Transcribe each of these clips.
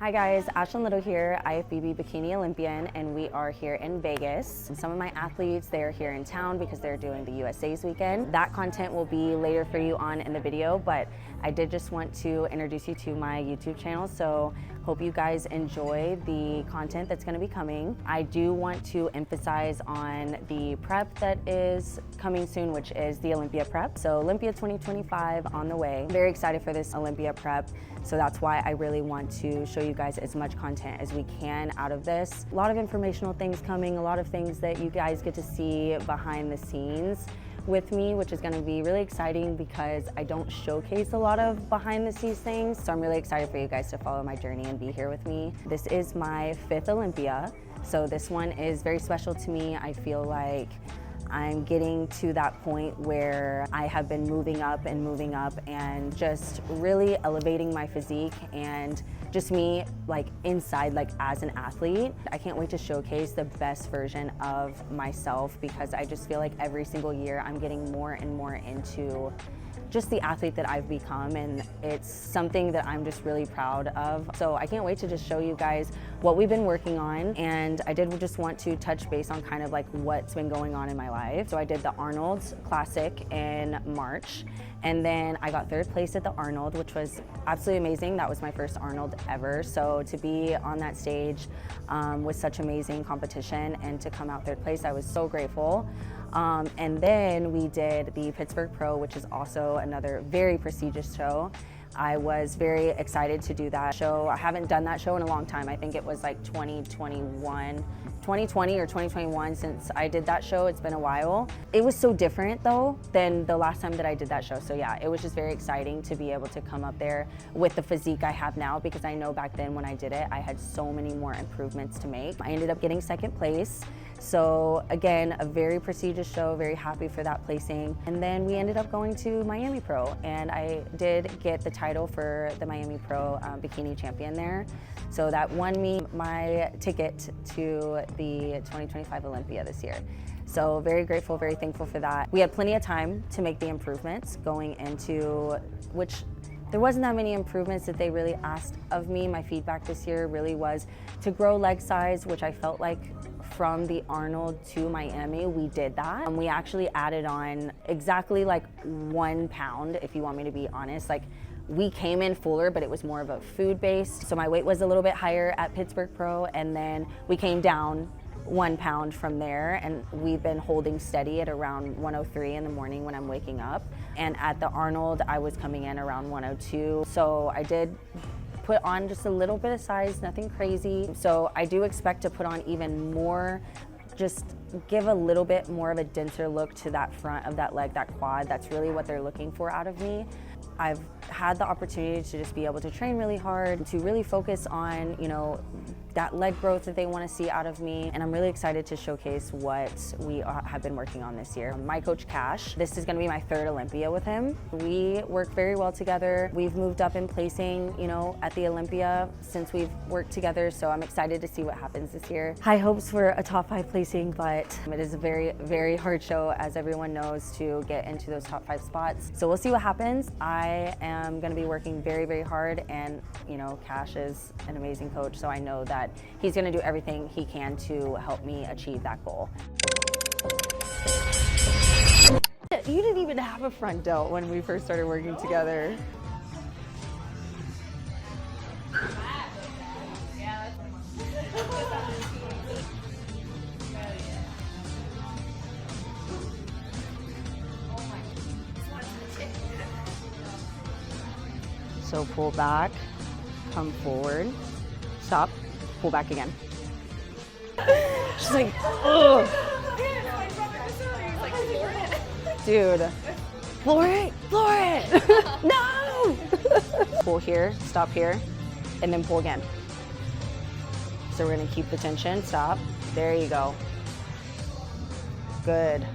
Hi guys, Ashlyn Little here, IFBB Bikini Olympian, and we are here in Vegas. Some of my athletes, they are here in town because they're doing the USA's weekend. That content will be later for you on in the video, but I did just want to introduce you to my YouTube channel, so hope you guys enjoy the content that's going to be coming. I do want to emphasize on the prep that is coming soon, which is the Olympia prep. So Olympia 2025 on the way. I'm very excited for this Olympia prep, so that's why I really want to show you guys as much content as we can out of this. A lot of informational things coming, a lot of things that you guys get to see behind the scenes with me, which is going to be really exciting because I don't showcase a lot of behind the scenes things. So I'm really excited for you guys to follow my journey and be here with me. This is my 5th Olympia, so this one is very special to me. I feel like I'm getting to that point where I have been moving up and just really elevating my physique and just me like inside, like as an athlete. I can't wait to showcase the best version of myself because I just feel like every single year I'm getting more and more into just the athlete that I've become, and it's something that I'm just really proud of. So I can't wait to just show you guys what we've been working on, and I did just want to touch base on kind of like what's been going on in my life. So I did the Arnold Classic in March, and then I got 3rd place at the Arnold, which was absolutely amazing. That was my first Arnold ever. So to be on that stage with such amazing competition and to come out 3rd place, I was so grateful. And then we did the Pittsburgh Pro, which is also another very prestigious show. I was very excited to do that show. I haven't done that show in a long time. I think it was like 2020 or 2021 since I did that show. It's been a while. It was so different though than the last time that I did that show. So yeah, it was just very exciting to be able to come up there with the physique I have now, because I know back then when I did it, I had so many more improvements to make. I ended up getting 2nd place. So again, a very prestigious show, very happy for that placing. And then we ended up going to Miami Pro, and I did get the title for the Miami Pro Bikini Champion there. So that won me my ticket to the 2025 Olympia this year. So very grateful, very thankful for that. We had plenty of time to make the improvements going into, which there wasn't that many improvements that they really asked of me. My feedback this year really was to grow leg size, which I felt like from the Arnold to Miami, we did that. We actually added on exactly like 1 pound, if you want me to be honest. Like, we came in fuller, but it was more of a food based. So my weight was a little bit higher at Pittsburgh Pro, and then we came down 1 pound from there, and we've been holding steady at around 103 in the morning when I'm waking up. And at the Arnold, I was coming in around 102. So I did put on just a little bit of size, nothing crazy. So I do expect to put on even more, just give a little bit more of a denser look to that front of that leg, that quad. That's really what they're looking for out of me. I've had the opportunity to just be able to train really hard, to really focus on, you know, that leg growth that they want to see out of me. And I'm really excited to showcase what we have been working on this year. My coach Cash, this is going to be my 3rd Olympia with him. We work very well together. We've moved up in placing, you know, at the Olympia since we've worked together. So I'm excited to see what happens this year. High hopes for a top 5 placing, but it is a very, very hard show, as everyone knows, to get into those top 5 spots. So we'll see what happens. I am going to be working very, very hard, and you know, Cash is an amazing coach, so I know that he's going to do everything he can to help me achieve that goal. You didn't even have a front delt when we first started working together. So pull back, come forward, stop, pull back again. She's like, ugh. Dude, floor it, no! Pull here, stop here, and then pull again. So we're gonna keep the tension, stop. There you go. Good.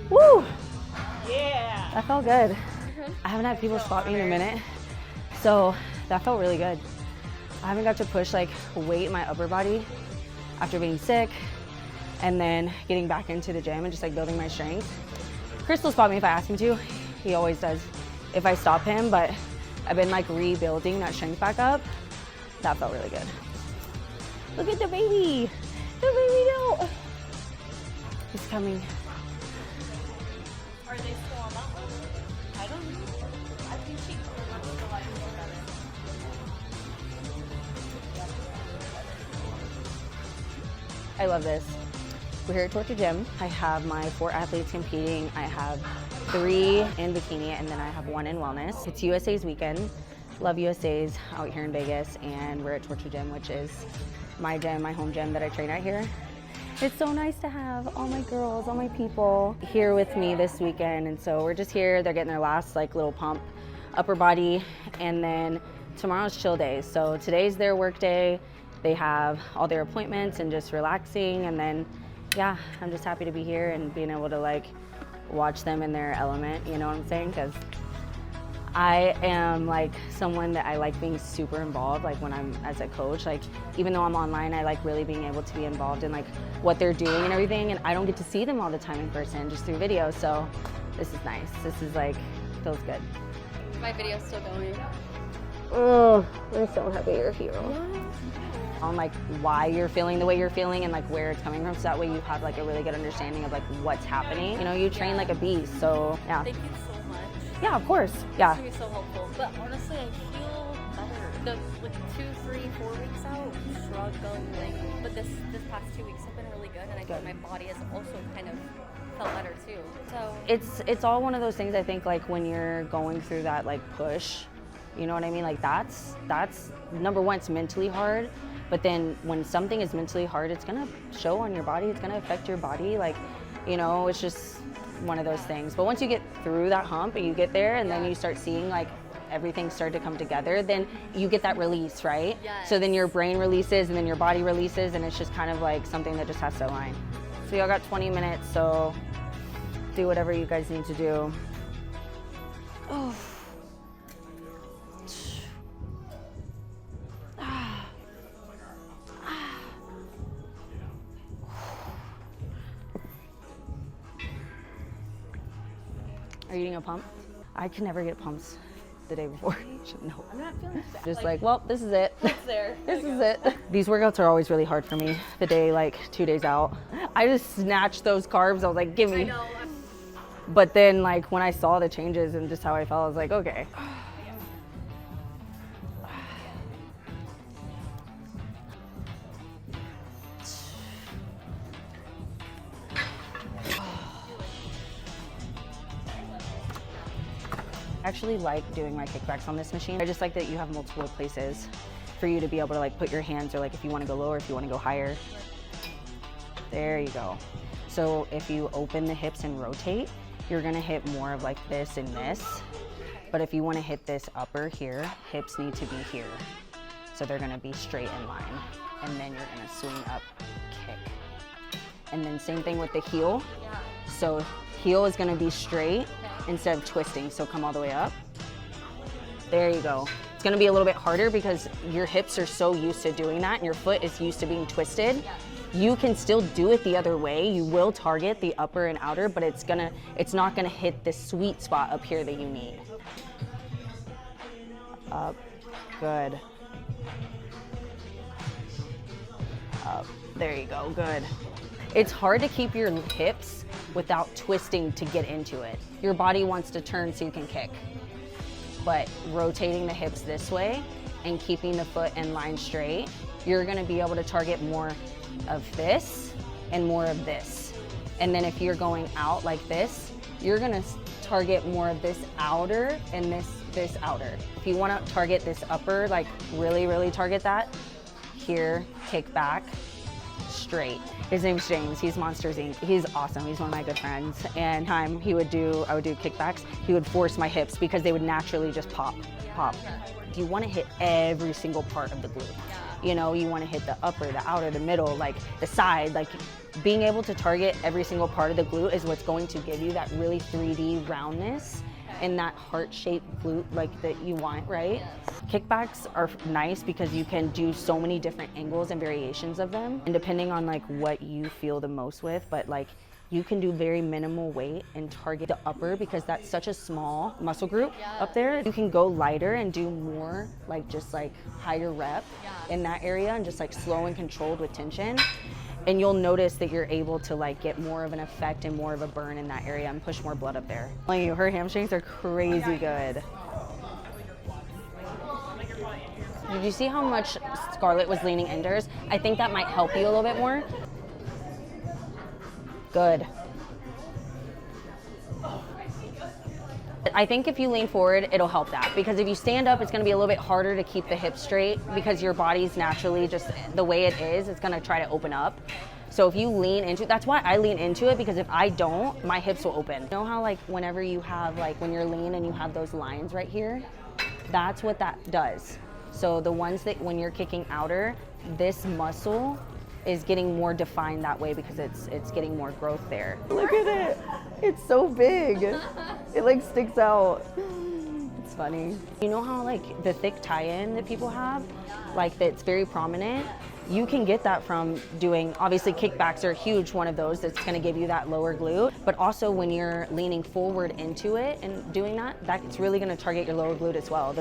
Woo! Yeah! That felt good. I haven't had people spot me in a minute, so that felt really good. I haven't got to push like weight in my upper body after being sick and then getting back into the gym and just like building my strength. Chris will spot me if I ask him to. He always does if I stop him, but I've been like rebuilding that strength back up. That felt really good. Look at the baby. The baby no. He's coming. Are they still on that one? I don't know. I think she wants to like I love this. We're here at Torture Gym. I have my 4 athletes competing. I have 3 in bikini, and then I have 1 in wellness. It's USA's weekend. Love USA's out here in Vegas, and we're at Torture Gym, which is my gym, my home gym that I train at here. It's so nice to have all my girls, all my people here with me this weekend, and so we're just here. They're getting their last like little pump, upper body, and then tomorrow's chill day. So today's their work day. They have all their appointments and just relaxing, and then yeah, I'm just happy to be here and being able to like watch them in their element, you know what I'm saying? Because I am like someone that I like being super involved, like when I'm as a coach, like even though I'm online, I like really being able to be involved in like what they're doing and everything, and I don't get to see them all the time in person, just through video, so this is nice. This is like, feels good. My video's still going. Oh, I'm so happy you're here. On like why you're feeling the way you're feeling and like where it's coming from, so that way you have like a really good understanding of like what's happening. You know, you train like a beast, so yeah. Thank you so much. Yeah, of course. Yeah. It's gonna be so helpful. But honestly, I feel better. The like 2, 3, 4 weeks out, struggling. But this past 2 weeks have been really good, and I feel my body has also kind of felt better too. So It's all one of those things, I think, like when you're going through that like push, you know what I mean? Like that's number one, it's mentally hard. But then when something is mentally hard, it's gonna show on your body, it's gonna affect your body. Like, you know, it's just one of those things. But once you get through that hump and you get there and then you start seeing like everything start to come together, then you get that release, right? Yes. So then your brain releases and then your body releases, and it's just kind of like something that just has to align. So y'all got 20 minutes, so do whatever you guys need to do. Oh. Are you eating a pump? I can never get pumps the day before. No. I'm not feeling bad. Just like, well, this is it. It's there. This is it. These workouts are always really hard for me the day, like 2 days out. I just snatched those carbs. I was like, give me. I know. But then like when I saw the changes and just how I felt, I was like, okay. I actually like doing my kickbacks on this machine. I just like that you have multiple places for you to be able to like put your hands, or like if you want to go lower, if you want to go higher. There you go. So if you open the hips and rotate, you're gonna hit more of like this and this. But if you want to hit this upper here, hips need to be here. So they're gonna be straight in line. And then you're gonna swing up, kick. And then same thing with the heel. So heel is gonna be straight instead of twisting, so come all the way up. There you go. It's gonna be a little bit harder because your hips are so used to doing that and your foot is used to being twisted. You can still do it the other way. You will target the upper and outer, but it's not gonna hit the sweet spot up here that you need. Up, good. Up, there you go, good. It's hard to keep your hips without twisting to get into it. Your body wants to turn so you can kick. But rotating the hips this way and keeping the foot in line straight, you're gonna be able to target more of this and more of this. And then if you're going out like this, you're gonna target more of this outer and this outer. If you wanna target this upper, like really target that, here, kick back, straight. His name's James, he's Monsters Inc. He's awesome, he's one of my good friends. And I would do kickbacks, he would force my hips because they would naturally just pop. You wanna hit every single part of the glute. You know, you wanna hit the upper, the outer, the middle, like the side, like being able to target every single part of the glute is what's going to give you that really 3D roundness in that heart-shaped glute like that you want, right? Kickbacks are nice because you can do so many different angles and variations of them, and depending on like what you feel the most with, but like you can do very minimal weight and target the upper because that's such a small muscle group up there. You can go lighter and do more like just like higher rep in that area and just like slow and controlled with tension. And you'll notice that you're able to like get more of an effect and more of a burn in that area and push more blood up there. I'm telling you, her hamstrings are crazy good. Did you see how much Scarlett was leaning indoors? I think that might help you a little bit more. Good. I think if you lean forward, it'll help that, because if you stand up, it's gonna be a little bit harder to keep the hips straight because your body's naturally just the way it is, it's gonna try to open up. So if you lean into it, that's why I lean into it, because if I don't, my hips will open. You know how like whenever you have like, when you're lean and you have those lines right here, that's what that does. So the ones that when you're kicking outer, this muscle is getting more defined that way because it's getting more growth there. Look at it. It's so big. It like sticks out. It's funny. You know how like the thick tie-in that people have, like that's very prominent? You can get that from doing, obviously kickbacks are a huge one of those that's gonna give you that lower glute, but also when you're leaning forward into it and doing that, that's really gonna target your lower glute as well.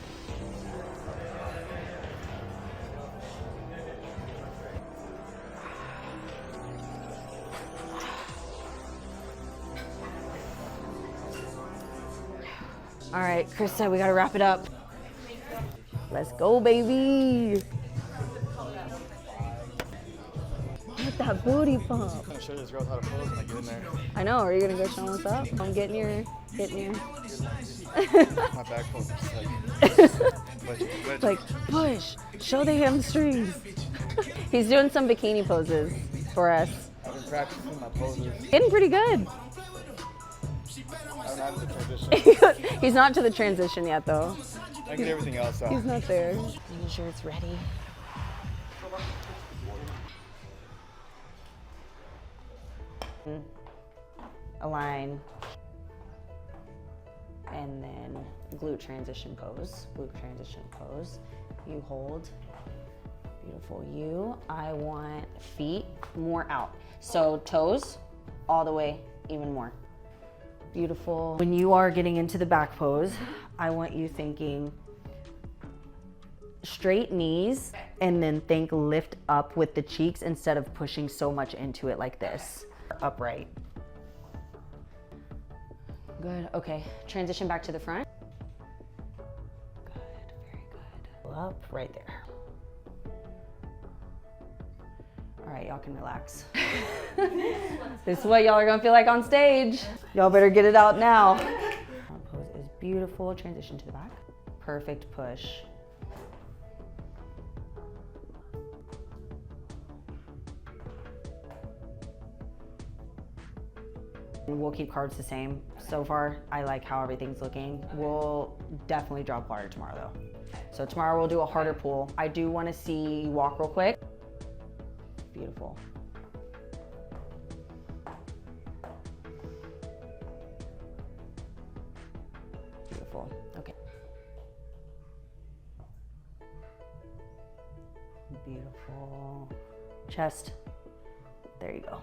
All right, Krista, we gotta wrap it up. Let's go, baby. Let that booty pump. I'm gonna show this girl how to pose when I get in there. I know, are you gonna go show us up? I'm getting your. My back pose is like, Like, push, show the hamstrings. He's doing some bikini poses for us. I've been practicing my poses. Getting pretty good. I'm not in the transition. He's not to the transition yet, though. I get everything else out. He's not there. Making sure it's ready. Align. And then glute transition pose. Glute transition pose. You hold. Beautiful. You. I want feet more out. So toes all the way, even more. Beautiful. When you are getting into the back pose, I want you thinking straight knees and then think lift up with the cheeks instead of pushing so much into it like this. Upright. Good, okay. Transition back to the front. Good, very good. Up, right there. All right, y'all can relax. This is what y'all are gonna feel like on stage. Y'all better get it out now. Front pose is beautiful. Transition to the back. Perfect push. We'll keep cards the same. So far, I like how everything's looking. We'll definitely drop harder tomorrow though. So tomorrow we'll do a harder pull. I do wanna see you walk real quick. Beautiful. Beautiful, okay. Beautiful. Chest, there you go.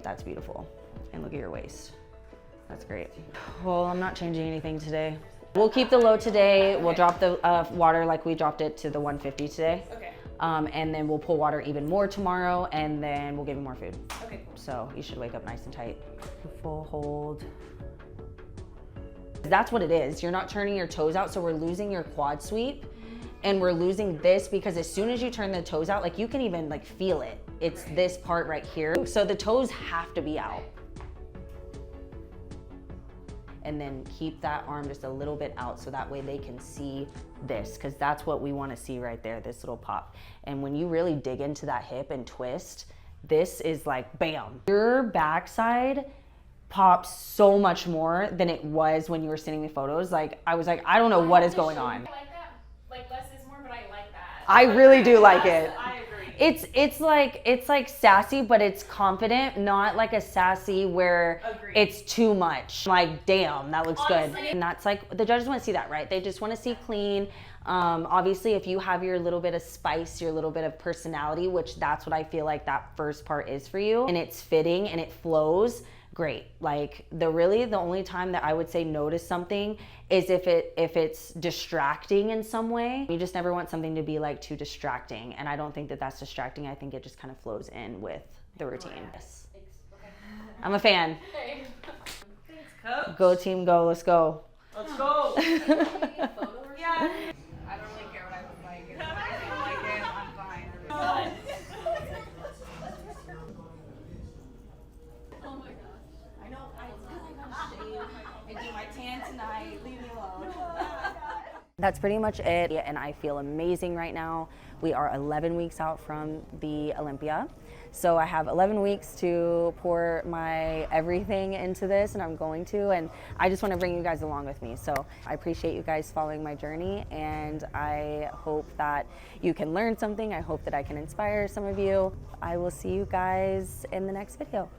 That's beautiful. And look at your waist. That's great. Well, I'm not changing anything today. We'll keep the low today. We'll drop the water like we dropped it to the 150 today. Okay. And then we'll pull water even more tomorrow, and then we'll give you more food. Okay, cool. So you should wake up nice and tight. Full hold. That's what it is. You're not turning your toes out, so we're losing your quad sweep. And we're losing this because as soon as you turn the toes out, like you can even like feel it. It's this part right here. So the toes have to be out. And then keep that arm just a little bit out so that way they can see this, because that's what we want to see right there, this little pop. And when you really dig into that hip and twist, this is like bam. Your backside pops so much more than it was when you were sending me photos. Like I was like, I don't know what is going on. I like that. Like less is more, but I like that. I really do like it. I agree. It's like sassy, but it's confident, not like a sassy where it's too much. Like, damn, that looks good. And that's like, the judges want to see that, right? They just want to see clean. Obviously, if you have your little bit of spice, your little bit of personality, which that's what I feel like that first part is for you, and it's fitting and it flows, great. Like the only time that I would say no to something is if it's distracting in some way. You just never want something to be like too distracting, and I don't think that that's distracting. I think it just kind of flows in with the routine. Yes. I'm a fan. Thanks, Coach. Go team, go. Let's go. Let's go. Yeah. I don't really care what I look like. If I feel like it, I'm fine. Oh my gosh. I know. I shave and do my tan tonight. Leave me alone. That's pretty much it, and I feel amazing right now. We are 11 weeks out from the Olympia. So I have 11 weeks to pour my everything into this, and I'm going to, and I just want to bring you guys along with me. So I appreciate you guys following my journey, and I hope that you can learn something. I hope that I can inspire some of you. I will see you guys in the next video.